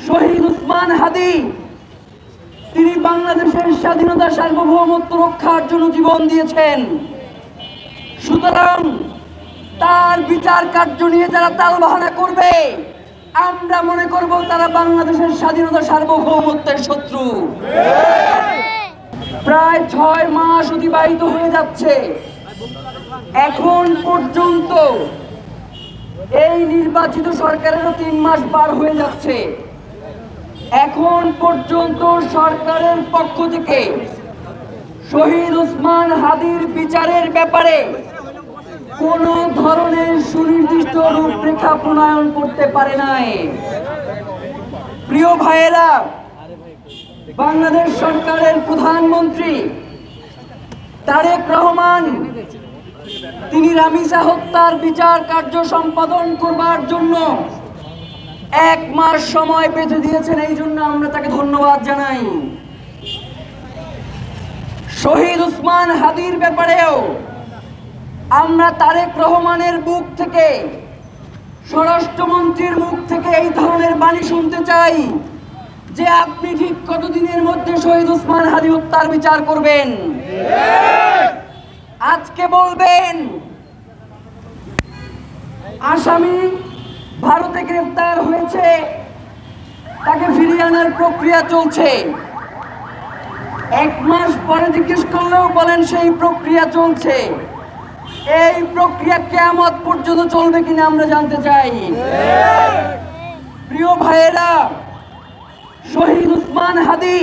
শহীদ ওসমান হাদি তিনি বাংলাদেশের স্বাধীনতা সার্বভৌমত্ব রক্ষার জন্য জীবন দিয়েছেন। সুতরাং তার বিচার কার্য নিয়ে যারা তালবাহানা করবে, আমরা মনে করব তারা বাংলাদেশের স্বাধীনতা সার্বভৌমত্বের শত্রু। প্রায় 6 মাস অতিবাহিত হয়ে যাচ্ছে, এখন পর্যন্ত এই নির্বাচিত সরকারেরও 3 মাস পার হয়ে যাচ্ছে। এখন পর্যন্ত সরকারের পক্ষ থেকে শহীদ ওসমান হাদির বিচারের ব্যাপারে কোন ধরনের সুনির্দিষ্ট রূপরেখা প্রণয়ন করতে পারে নাই। প্রিয় ভাইয়েরা, বাংলাদেশ সরকারের প্রধানমন্ত্রী তারেক রহমান তিনি রামিসা হত্যার বিচার কার্য সম্পাদন করবার জন্য 1 মাস সময় বেঁধে দিয়েছেন, এই জন্য আমরা তাকে ধন্যবাদ জানাই। শহীদ ওসমান হাদির ব্যাপারেও আমরা তারেক রহমানের মুখ থেকে, স্বরাষ্ট্রমন্ত্রীর মুখ থেকে এই ধরনের বাণী শুনতে চাই যে আপনি ঠিক কতদিনের মধ্যে শহীদ ওসমান হাদি হত্যার বিচার করবেন। আজকে বলবেন আসামি ভারতে গ্রেফতার হয়েছে, তাকে ফিরিয়ে আনার প্রক্রিয়া চলছে। 1 মাস পরে জিজ্ঞেস করলেও বলেন সেই প্রক্রিয়া চলছে। এই প্রক্রিয়া কিয়ামত পর্যন্ত চলবে কিনা আমরা জানতে চাই। প্রিয় ভাইয়েরা, শহীদ ওসমান হাদি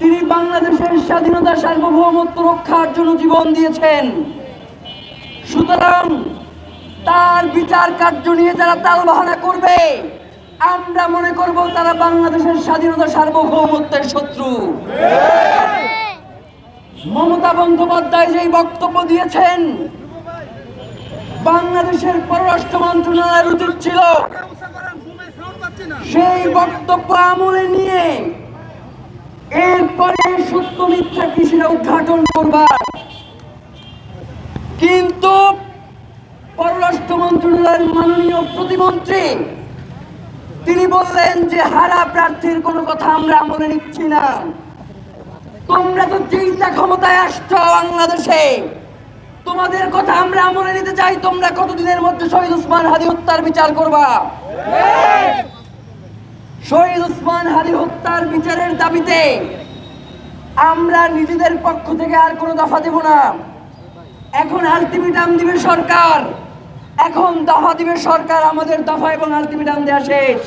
তিনি বাংলাদেশের স্বাধীনতা সার্বভৌমত্ব রক্ষার জন্য জীবন দিয়েছেন। সুতরাং তার বিচার কার্য নিয়ে যারা তালবাহানা করবে, আমরা মনে করব তারা বাংলাদেশের স্বাধীনতা সার্বভৌমত্বের শত্রু। মমতা বন্দ্যোপাধ্যায় যেই বক্তব্য দিয়েছেন, বাংলাদেশের পররাষ্ট্র মন্ত্রণালয়ের উচিত ছিল সেই বক্তব্য আমলে নিয়ে এরপরে সত্য মিথ্যা কি সেটা উদ্ঘাটন করবার। কিন্তু পররাষ্ট্র মন্ত্রণালয়ের মাননীয় প্রতিমন্ত্রী তিনি বললেন যে হারা প্রার্থীর কোনো কথা আমরা আমলে নিচ্ছি না। তোমরা তো চিন্তা ক্ষমতায় আসছো বাংলাদেশে, তোমাদের কথা আমরা আমলে নিতে চাই। তোমরা কতদিনের মধ্যে শহীদ ওসমান হাদি হত্যার বিচার করবা? শহীদ ওসমান হাদি হত্যার বিচারের দাবিতে আমরা নিজেদের পক্ষ থেকে আর কোনো দফা দেব না। এখন আলটিমেটাম দিবে সরকার, এখন দফা দিবে সরকার। আমাদের দফা এবং আলটিমেটাম দেওয়া শেষ।